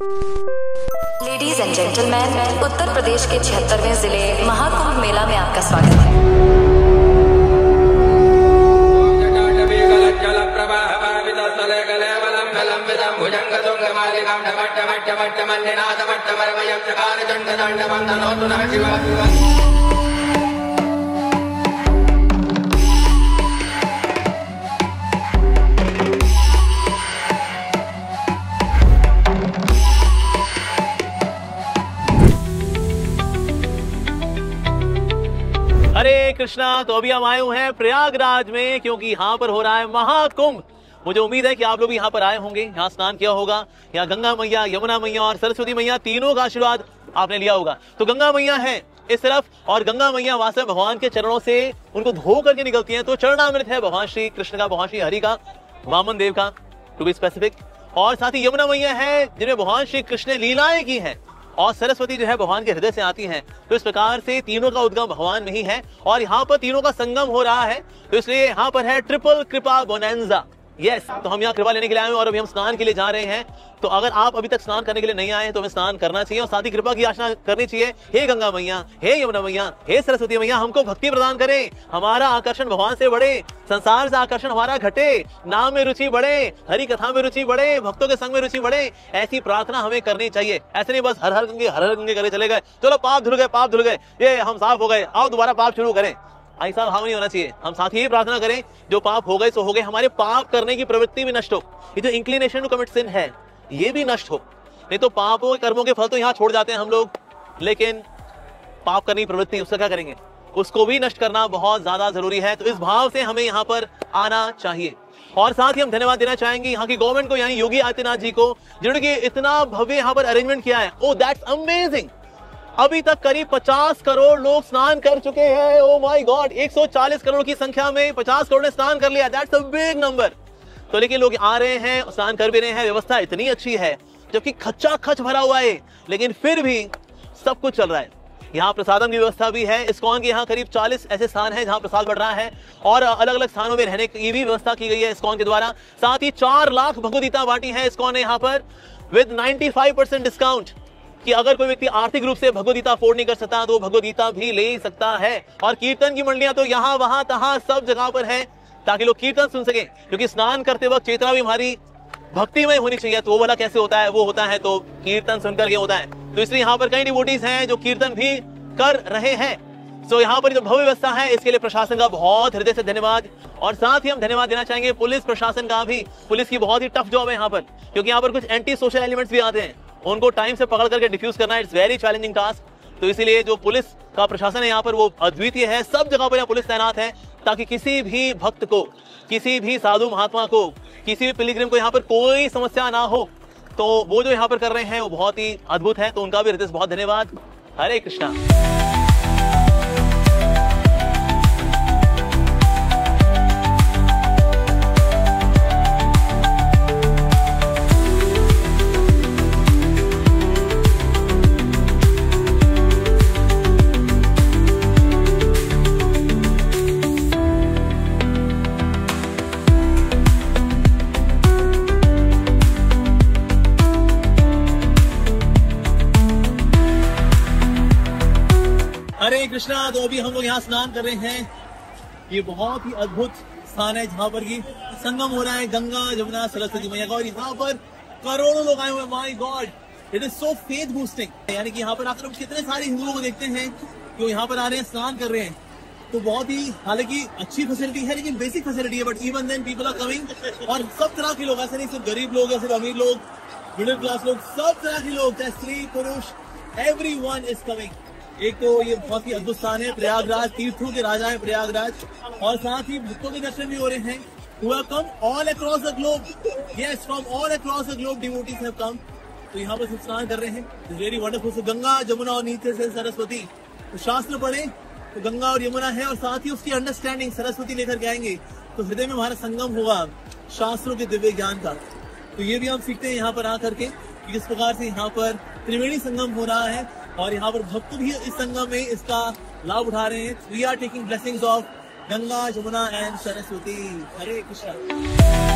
Ladies and gentleman, Uttar Pradesh के 76वें जिले महाकुंभ मेला में आपका स्वागत है। हरे कृष्णा। तो अभी हम आए हुए हैं प्रयागराज में, क्योंकि यहाँ पर हो रहा है महाकुंभ। मुझे उम्मीद है कि आप लोग यहाँ पर आए होंगे, यहाँ स्नान किया होगा, यहाँ गंगा मैया, यमुना मैया और सरस्वती मैया तीनों का आशीर्वाद आपने लिया होगा। तो गंगा मैया है इस तरफ और गंगा मैया वहां से भगवान के चरणों से उनको धो करके निकलती हैं। तो चरणामृत है भगवान श्री कृष्ण का, भगवान श्री हरि का, वामन देव का टू बी स्पेसिफिक। और साथ ही यमुना मैया है जिन्हें भगवान श्री कृष्ण ने लीलाएं की हैं, और सरस्वती जो है भगवान के हृदय से आती हैं। तो इस प्रकार से तीनों का उद्गम भगवान में ही है और यहाँ पर तीनों का संगम हो रहा है। तो इसलिए यहाँ पर है ट्रिपल कृपा बोनेंजा। यस, तो हम यहाँ कृपा लेने के लिए आए हैं और अभी हम स्नान के लिए जा रहे हैं। तो अगर आप अभी तक स्नान करने के लिए नहीं आए हैं तो हमें स्नान करना चाहिए और साथ ही कृपा की याचना करनी चाहिए। हे गंगा मैया, हे यमुना मैया, हे सरस्वती मैया, हमको भक्ति प्रदान करें, हमारा आकर्षण भगवान से बढ़े, संसार से आकर्षण हमारा घटे, नाम में रुचि बढ़े, हरि कथा में रुचि बढ़े, भक्तों के संग में रुचि बढ़े। ऐसी प्रार्थना हमें करनी चाहिए। ऐसे नहीं बस हर हर गंगे करे चले गए, चलो पाप धुल गए, ये हम साफ हो गए, आओ दोबारा पाप शुरू करें। ऐसा भाव नहीं होना चाहिए। हम साथ ही प्रार्थना करें जो पाप हो गए सो हो गए, हमारे पाप करने की प्रवृत्ति भी नष्ट हो, ये जो इंक्लिनेशन टू कमिट सिन है ये भी नष्ट हो। नहीं तो पापों कर्मों के फल तो यहाँ छोड़ जाते हैं हम लोग, लेकिन पाप करने की प्रवृत्ति उसका क्या करेंगे, उसको भी नष्ट करना बहुत ज्यादा जरूरी है। तो इस भाव से हमें यहाँ पर आना चाहिए। और साथ ही हम धन्यवाद देना चाहेंगे यहाँ की गवर्नमेंट को, यानी योगी आदित्यनाथ जी को, जिन्होंने इतना भव्य यहाँ पर अरेंजमेंट किया है। Oh that's amazing. अभी तक करीब 50 करोड़ लोग स्नान कर चुके हैं। ओ माय गॉड, 140 करोड़ की संख्या में 50 करोड़ ने स्नान कर लिया। That's a big number. तो लेकिन लोग आ रहे हैं, स्नान कर भी रहे हैं, व्यवस्था इतनी अच्छी है, जबकि खच्चा खच भरा हुआ है, लेकिन फिर भी सब कुछ चल रहा है। यहाँ प्रसादम की व्यवस्था भी है। इस्कॉन के यहाँ करीब 40 ऐसे स्थान है जहाँ प्रसाद बढ़ रहा है और अलग अलग स्थानों में रहने की भी व्यवस्था की गई है इस्कॉन के द्वारा। साथ ही 4 लाख भगवदगीता बांटी है इस्कॉन ने यहाँ पर विद 95% डिस्काउंट, कि अगर कोई व्यक्ति आर्थिक रूप से भगवदगीता अफोर्ड नहीं कर सकता तो वो भगवदगीता भी ले सकता है। और कीर्तन की मंडलियां तो यहाँ वहां तहां सब जगह पर है, ताकि लोग कीर्तन सुन सकें, क्योंकि स्नान करते वक्त चेतना भी हमारी भक्तिमय होनी चाहिए। तो वो वाला कैसे होता है, वो होता है तो कीर्तन सुनकर के होता है। तो इसलिए यहाँ पर कई डिवोटीज हैं जो कीर्तन भी कर रहे हैं। तो यहाँ पर जो भव्य व्यवस्था है इसके लिए प्रशासन का बहुत हृदय से धन्यवाद। और साथ ही हम धन्यवाद देना चाहेंगे पुलिस प्रशासन का भी। पुलिस की बहुत ही टफ जॉब है यहाँ पर, क्योंकि यहाँ पर कुछ एंटी सोशल एलिमेंट्स भी आते हैं, उनको टाइम से पकड़ करके डिफ्यूज करना इट्स वेरी चैलेंजिंग टास्क। तो इसीलिए जो पुलिस का प्रशासन है यहाँ पर वो अद्वितीय है। सब जगह पर यहाँ पुलिस तैनात है, ताकि किसी भी भक्त को, किसी भी साधु महात्मा को, किसी भी पिलग्रिम को यहाँ पर कोई समस्या ना हो। तो वो जो यहाँ पर कर रहे हैं वो बहुत ही अद्भुत है। तो उनका भी हृदय से बहुत धन्यवाद। हरे कृष्णा। हरे कृष्णा। तो अभी हम लोग यहाँ स्नान कर रहे हैं। ये बहुत ही अद्भुत स्थान है जहाँ पर की संगम हो रहा है गंगा यमुना सरस्वती मैया का, और यहाँ पर करोड़ों लोग आए हुए हैं। My God, it is so faith boosting. यानी कि यहाँ पर आकर कितने सारे हिंदुओं को देखते हैं जो यहाँ पर आ रहे हैं, स्नान कर रहे हैं। तो बहुत ही, हालांकि अच्छी फैसिलिटी है, लेकिन बेसिक फैसिलिटी है, but even then people are coming. और सब तरह के लोग, ऐसे नहीं सिर्फ गरीब लोग या सिर्फ अमीर लोग, मिडिल क्लास लोग, सब तरह के लोग, चाहे स्त्री पुरुष, एवरीवन इज कमिंग। एक तो ये बहुत ही अद्भुत स्थान है प्रयागराज, तीर्थों के राजा है प्रयागराज। और साथ ही भक्तों के दर्शन भी हो रहे हैं। who have come all across the globe. Yes, from all across the globe devotees have come. तो यहाँ पर स्नान कर रहे हैं। It's very wonderful. So Ganga Jamuna और नीचे से सरस्वती। तो शास्त्र पढ़े तो गंगा और यमुना है, और साथ ही उसकी अंडरस्टैंडिंग सरस्वती लेकर के आएंगे तो हृदय में हमारा संगम होगा शास्त्रों के दिव्य ज्ञान का। तो ये भी हम सीखते हैं यहाँ पर आकर के, किस प्रकार से यहाँ पर त्रिवेणी संगम हो रहा है, और यहाँ पर भक्त भी इस संगम में इसका लाभ उठा रहे हैं। We are taking blessings of Ganga, Jamuna and Saraswati. Hare Krishna.